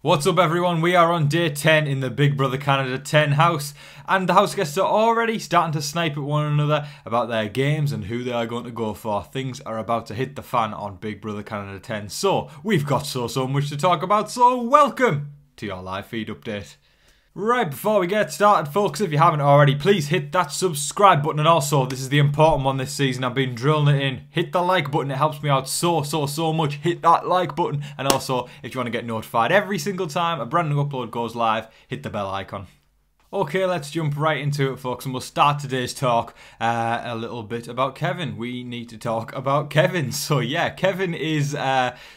What's up everyone, we are on day 10 in the Big Brother Canada 10 house, and the house guests are already starting to snipe at one another about their games and who they are going to go for. Things are about to hit the fan on Big Brother Canada 10, so we've got so much to talk about, so welcome to your live feed update. Right, before we get started folks, if you haven't already, please hit that subscribe button, and also, this is the important one this season, I've been drilling it in, hit the like button, it helps me out so much, hit that like button, and also, if you want to get notified every single time a brand new upload goes live, hit the bell icon. Okay, let's jump right into it folks, and we'll start today's talk a little bit about Kevin. We need to talk about Kevin. So yeah, Kevin is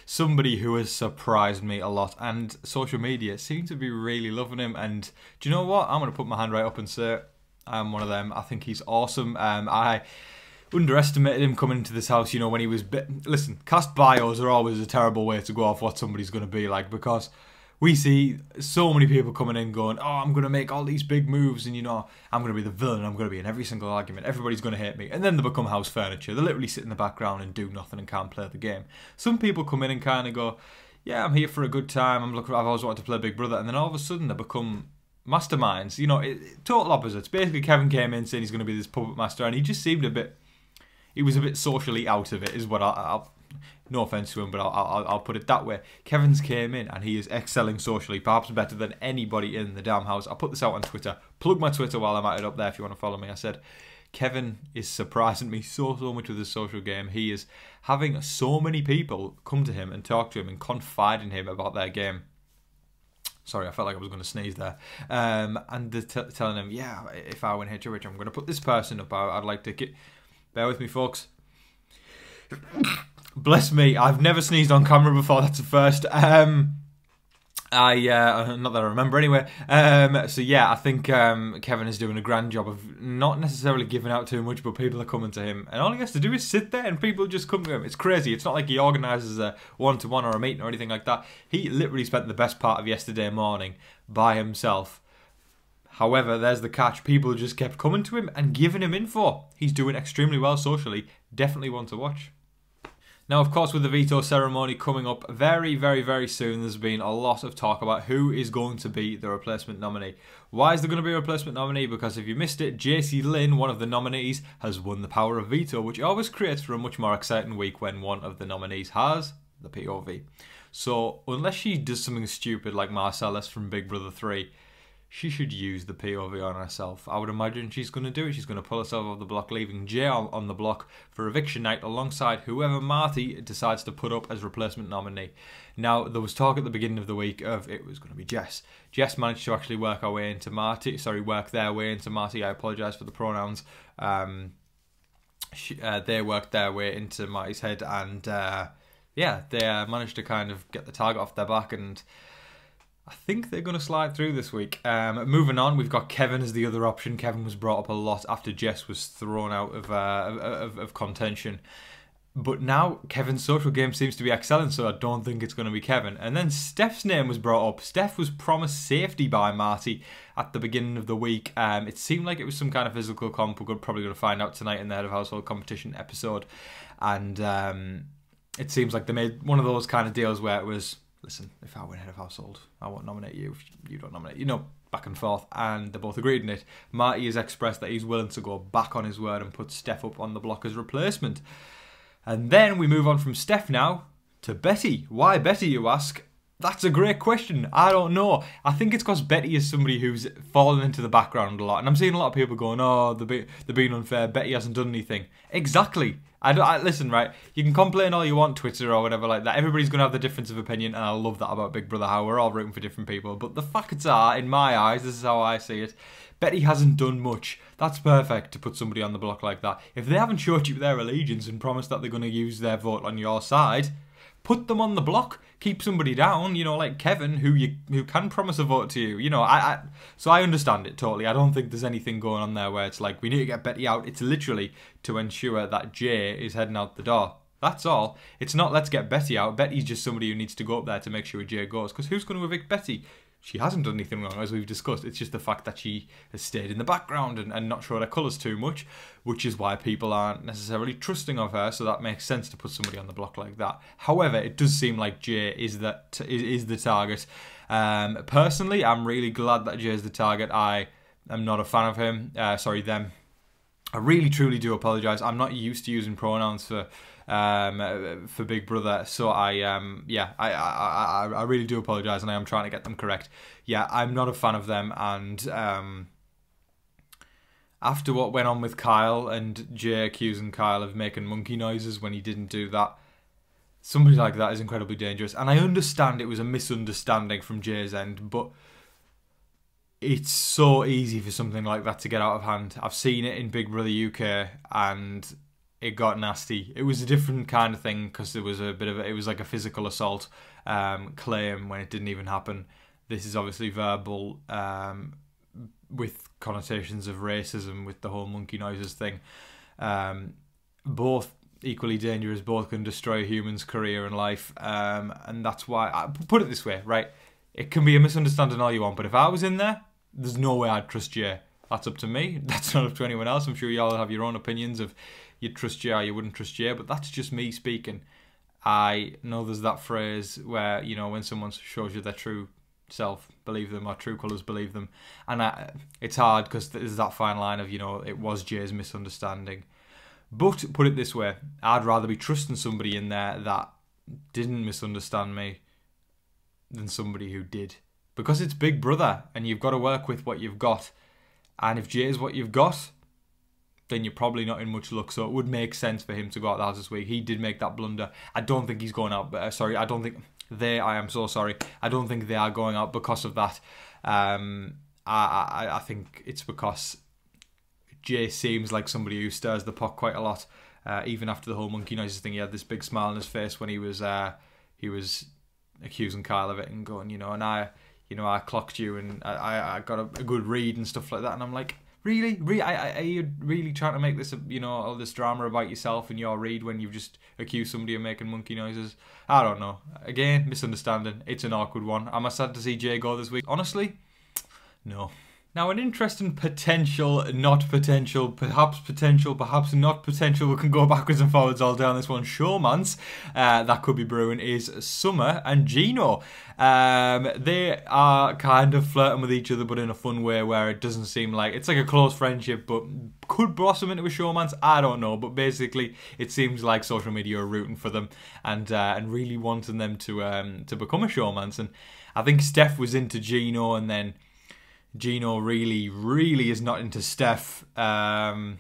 somebody who has surprised me a lot, and social media seems to be really loving him, and do you know what? I'm going to put my hand right up and say I'm one of them. I think he's awesome. I underestimated him coming into this house, you know, when he was... Listen, cast bios are always a terrible way to go off what somebody's going to be like, because... we see so many people coming in going, oh, I'm going to make all these big moves and, you know, I'm going to be the villain, I'm going to be in every single argument, everybody's going to hate me. And then they become house furniture. They literally sit in the background and do nothing and can't play the game. Some people come in and kind of go, yeah, I'm here for a good time, I've always wanted to play Big Brother. And then all of a sudden they become masterminds. You know, total opposites. Basically, Kevin came in saying he's going to be this puppet master, and he just seemed a bit... he was a bit socially out of it, is what I'll no offence to him, but I'll put it that way. Kevin's came in and he is excelling socially, perhaps better than anybody in the damn house. I'll put this out on Twitter. Plug my Twitter while I'm at it up there if you want to follow me. I said, Kevin is surprising me so much with his social game. He is having so many people come to him and talk to him and confide in him about their game. Sorry, I felt like I was going to sneeze there. And they're telling him, yeah, if I win HOH, I'm going to put this person up. I'd like to get... Bear with me, folks. Bless me, I've never sneezed on camera before, that's a first. Not that I remember anyway. So yeah, I think Kevin is doing a grand job of not necessarily giving out too much, but people are coming to him. And all he has to do is sit there and people just come to him. It's crazy. It's not like he organises a one-to-one or a meeting or anything like that. He literally spent the best part of yesterday morning by himself. However, there's the catch. People just kept coming to him and giving him info. He's doing extremely well socially. Definitely one to watch. Now, of course, with the veto ceremony coming up very soon, there's been a lot of talk about who is going to be the replacement nominee. Why is there going to be a replacement nominee? Because if you missed it, JC Lynn, one of the nominees, has won the power of veto, which always creates for a much more exciting week when one of the nominees has the POV. So, unless she does something stupid like Marcellus from Big Brother 3, she should use the POV on herself. I would imagine she's going to do it. She's going to pull herself off the block, leaving Jay on the block for eviction night alongside whoever Marty decides to put up as replacement nominee. Now, there was talk at the beginning of the week of it was going to be Jess. Jess managed to actually work their way into Marty. I apologise for the pronouns. They worked their way into Marty's head, and yeah, they managed to kind of get the target off their back, and I think they're going to slide through this week. Moving on, we've got Kevin as the other option. Kevin was brought up a lot after Jess was thrown out of contention. But now Kevin's social game seems to be excelling, so I don't think it's going to be Kevin. And then Steph's name was brought up. Steph was promised safety by Marty at the beginning of the week. It seemed like it was some kind of physical comp. We're probably going to find out tonight in the Head of Household competition episode. And it seems like they made one of those kind of deals where it was... listen, if I win Head of Household, I won't nominate you if you don't nominate, you know, back and forth, and they both agreed on it. Marty has expressed that he's willing to go back on his word and put Steph up on the block as replacement. And then we move on from Steph now to Betty. Why Betty, you ask? That's a great question. I don't know. I think it's because Betty is somebody who's fallen into the background a lot. And I'm seeing a lot of people going, oh, they're being unfair. Betty hasn't done anything. Exactly. Listen, right, you can complain all you want, Twitter or whatever like that. Everybody's going to have the difference of opinion, and I love that about Big Brother, how we're all rooting for different people. But the facts are, in my eyes, this is how I see it, Betty hasn't done much. That's perfect to put somebody on the block like that. If they haven't showed you their allegiance and promised that they're going to use their vote on your side... put them on the block, keep somebody down, you know, like Kevin, who can promise a vote to you. You know, so I understand it totally. I don't think there's anything going on there where it's like, we need to get Betty out. It's literally to ensure that Jay is heading out the door. That's all. It's not let's get Betty out. Betty's just somebody who needs to go up there to make sure Jay goes. Because who's going to evict Betty? She hasn't done anything wrong, as we've discussed. It's just the fact that she has stayed in the background and not showed her colours too much, which is why people aren't necessarily trusting of her, so that makes sense to put somebody on the block like that. However, it does seem like Jay is the target. Personally, I'm really glad that Jay's the target. I am not a fan of him. Sorry, them. I really, truly do apologise. I'm not used to using pronouns for Big Brother, so I really do apologise, and I am trying to get them correct. Yeah, I'm not a fan of them, and after what went on with Kyle and Jay accusing Kyle of making monkey noises when he didn't do that, somebody like that is incredibly dangerous. And I understand it was a misunderstanding from Jay's end, but it's so easy for something like that to get out of hand. I've seen it in Big Brother UK, and it got nasty. It was a different kind of thing because there was it was like a physical assault claim when it didn't even happen. This is obviously verbal with connotations of racism with the whole monkey noises thing. Both equally dangerous, both can destroy a human's career and life, and that's why I put it this way, right? It can be a misunderstanding all you want, but if I was in there, there's no way I'd trust Jay. That's up to me. That's not up to anyone else. I'm sure y'all have your own opinions of you'd trust Jay or you wouldn't trust Jay, but that's just me speaking. I know there's that phrase where, you know, when someone shows you their true self, believe them, or true colours, believe them. And it's hard because there's that fine line of, you know, it was Jay's misunderstanding. But put it this way, I'd rather be trusting somebody in there that didn't misunderstand me than somebody who did. Because it's Big Brother and you've got to work with what you've got. And if Jay's what you've got, then you're probably not in much luck. So it would make sense for him to go out the house this week. He did make that blunder. I don't think he's going out. I am so sorry. I don't think they are going out because of that. I think it's because Jay seems like somebody who stirs the pot quite a lot. Even after the whole monkey noises thing, he had this big smile on his face when he was accusing Kyle of it and going, you know, and I clocked you and I got a good read and stuff like that. And I'm like, really? Are you really trying to make this, all this drama about yourself and your read when you've just accused somebody of making monkey noises? I don't know. Again, misunderstanding. It's an awkward one. Am I sad to see Jay go this week? Honestly, no. Now, an interesting potential, not potential, perhaps not potential, we can go backwards and forwards all down this one, showmance that could be brewing is Summer and Gino. They are kind of flirting with each other, but in a fun way where it doesn't seem like, it's like a close friendship, but could blossom into a showmance, I don't know. But basically, it seems like social media are rooting for them and really wanting them to become a showmance. And I think Steph was into Gino, and then Gino really is not into Steph. I'm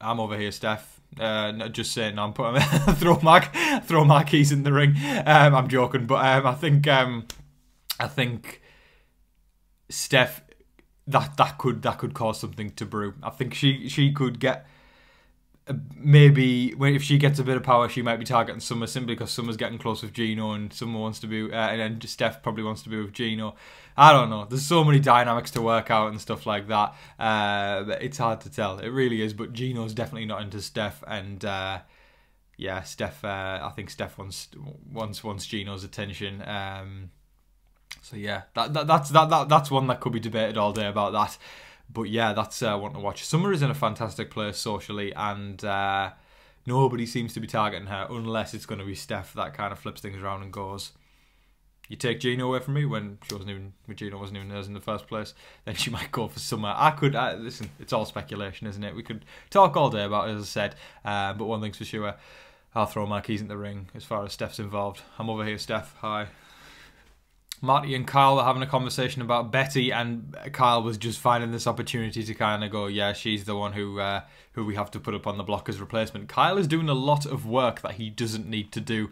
over here, Steph. Just saying, no, I'm putting throw my keys in the ring. I'm joking, but I think Steph that could cause something to brew. I think she could get. Maybe if she gets a bit of power, she might be targeting Summer simply because Summer's getting close with Gino, and Summer wants to be, and then Steph probably wants to be with Gino. I don't know. There's so many dynamics to work out and stuff like that. It's hard to tell. It really is. But Gino's definitely not into Steph, and yeah, Steph. I think Steph wants Gino's attention. So yeah, that's one that could be debated all day about that. But yeah, that's one to watch. Summer is in a fantastic place socially, and nobody seems to be targeting her unless it's going to be Steph that kind of flips things around and goes, you take Gino away from me when Gino wasn't even hers in the first place, then she might go for Summer. Listen, it's all speculation, isn't it? We could talk all day about it, as I said, but one thing's for sure, I'll throw my keys in the ring as far as Steph's involved. I'm over here, Steph. Hi. Marty and Kyle were having a conversation about Betty, and Kyle was just finding this opportunity to kind of go, yeah, she's the one who we have to put up on the block as replacement. Kyle is doing a lot of work that he doesn't need to do,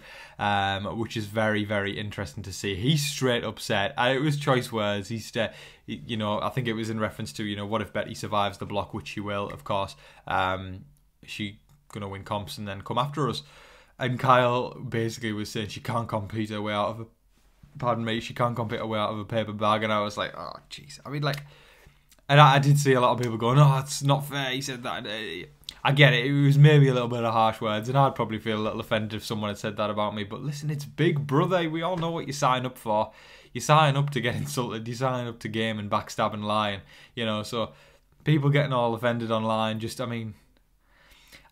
which is very, very interesting to see. He's straight up said, it was choice words, I think it was in reference to, what if Betty survives the block, which she will, of course. She gonna win comps and then come after us. And Kyle basically was saying she can't compete her way out of she can't compete her way out of a paper bag. And I was like, oh, jeez. I mean, like, And I did see a lot of people going, "Oh, it's not fair. He said that." I get it. It was maybe a little bit of harsh words, and I'd probably feel a little offended if someone had said that about me. But listen, it's Big Brother. We all know what you sign up for. You sign up to get insulted. You sign up to game and backstab and lying. You know, so people getting all offended online, just, I mean,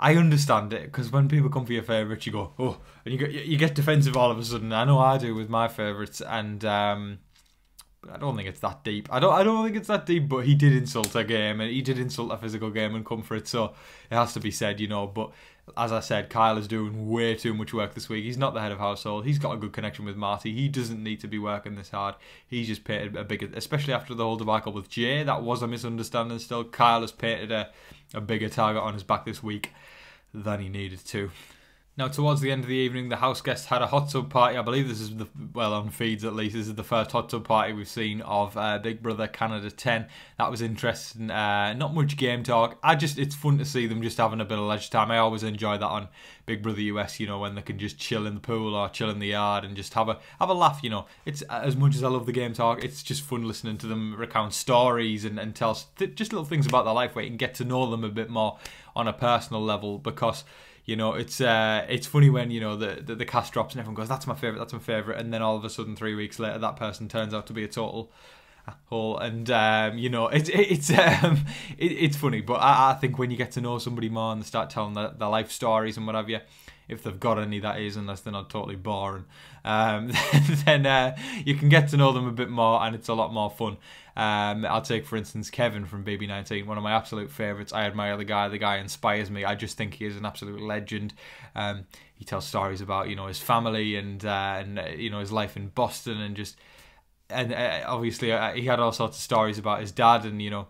I understand it, because when people come for your favourites, you go, oh, and you get defensive all of a sudden. I know I do with my favourites, and I don't think it's that deep. I don't think it's that deep, but he did insult a game, and he did insult a physical game and come for it, so it has to be said, you know. But as I said, Kyle is doing way too much work this week. He's not the head of household. He's got a good connection with Marty. He doesn't need to be working this hard. He's just painted a bigger, especially after the whole debacle with Jay, that was a misunderstanding still. Kyle has painted a bigger target on his back this week than he needed to. Now, towards the end of the evening, the house guests had a hot tub party. I believe this is on feeds at least, this is the first hot tub party we've seen of Big Brother Canada 10. That was interesting. Not much game talk. It's fun to see them just having a bit of leisure time. I always enjoy that on Big Brother US, you know, when they can just chill in the pool or chill in the yard and just have a laugh, you know. It's, as much as I love the game talk, it's just fun listening to them recount stories and tell just little things about their life where you can get to know them a bit more on a personal level, because, you know, it's funny when, you know, the cast drops and everyone goes, that's my favourite, and then all of a sudden 3 weeks later that person turns out to be a total hole, and you know, it's funny. But I think when you get to know somebody more and they start telling their life stories and what have you, if they've got any, that is, unless they're not totally boring, then you can get to know them a bit more, and it's a lot more fun. I'll take, for instance, Kevin from BB19, one of my absolute favourites. I admire the guy. The guy inspires me. I just think he is an absolute legend. He tells stories about, you know, his family and you know, his life in Boston, and obviously he had all sorts of stories about his dad, and, you know,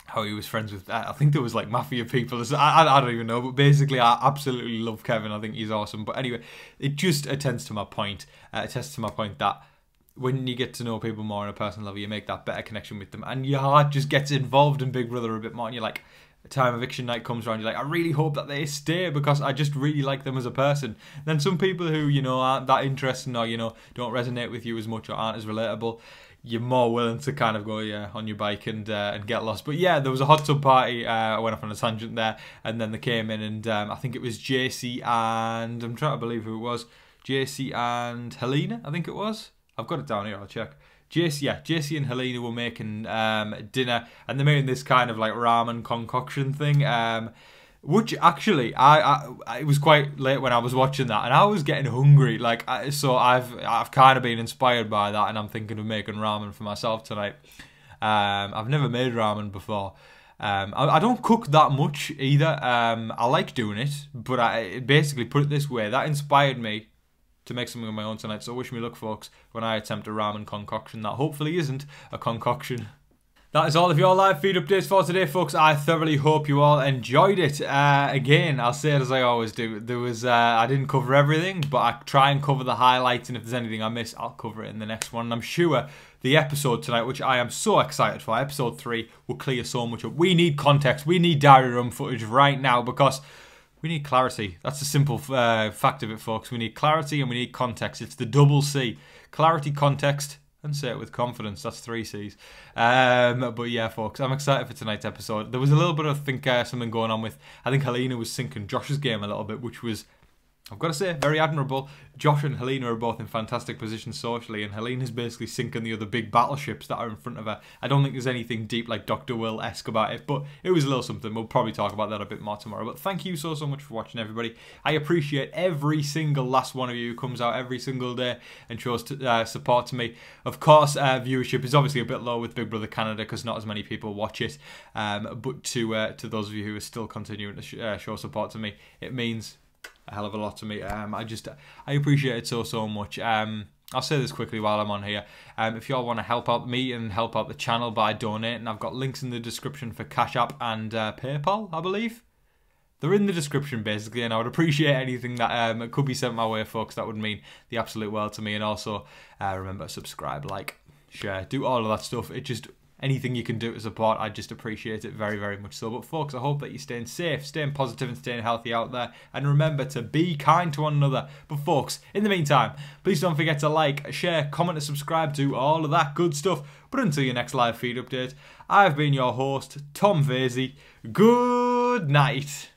how he was friends with, I think there was like mafia people. I don't even know, but basically I absolutely love Kevin. I think he's awesome. But anyway, it just attests to my point. That when you get to know people more on a personal level, you make that better connection with them, and your heart just gets involved in Big Brother a bit more, and you're like, the time eviction night comes around, you're like, I really hope that they stay, because I just really like them as a person. Then some people who, you know, aren't that interesting, or, you know, don't resonate with you as much, or aren't as relatable, you're more willing to kind of go, yeah, on your bike and get lost. But yeah, there was a hot tub party. I went off on a tangent there, and then they came in, and I think it was JC and, I'm trying to believe who it was, JC and Helena, I think it was. I've got it down here, I'll check. JC and Helena were making dinner, and they're making this kind of like ramen concoction thing, which actually it was quite late when I was watching that, and I was getting hungry. Like, so I've kind of been inspired by that, and I'm thinking of making ramen for myself tonight. I've never made ramen before. I don't cook that much either. I like doing it, but I basically, put it this way, that inspired me to make something of my own tonight. So wish me luck, folks, when I attempt a ramen concoction that hopefully isn't a concoction. That is all of your live feed updates for today, folks. I thoroughly hope you all enjoyed it. Again, I'll say it as I always do. There was I didn't cover everything, but I try and cover the highlights, and if there's anything I miss, I'll cover it in the next one. And I'm sure the episode tonight, which I am so excited for, episode 3, will clear so much up. We need context. We need diary room footage right now, because we need clarity. That's the simple fact of it, folks. We need clarity and we need context. It's the double C. Clarity, context, and say it with confidence. That's 3 C's. But yeah, folks, I'm excited for tonight's episode. There was a little bit of, something going on with, I think Helena was sinking Josh's game a little bit, which was, I've got to say, very admirable. Josh and Helena are both in fantastic positions socially, and Helena's basically sinking the other big battleships that are in front of her. I don't think there's anything deep like Dr. Will-esque about it, but it was a little something. We'll probably talk about that a bit more tomorrow. But thank you so much for watching, everybody. I appreciate every single last one of you who comes out every single day and shows support to me. Of course, viewership is obviously a bit low with Big Brother Canada because not as many people watch it. But to those of you who are still continuing to show support to me, it means a hell of a lot to me. I appreciate it so much. I'll say this quickly while I'm on here. If y'all want to help out me and help out the channel by donating, I've got links in the description for Cash App and PayPal, I believe. They're in the description, basically, and I would appreciate anything that could be sent my way, folks. That would mean the absolute world to me. And also, remember, subscribe, like, share, do all of that stuff. It just anything you can do to support, I'd just appreciate it very, very much so. But folks, I hope that you're staying safe, staying positive and staying healthy out there. And remember to be kind to one another. But folks, in the meantime, please don't forget to like, share, comment and subscribe to all of that good stuff. But until your next live feed update, I've been your host, Tom Vasey. Good night.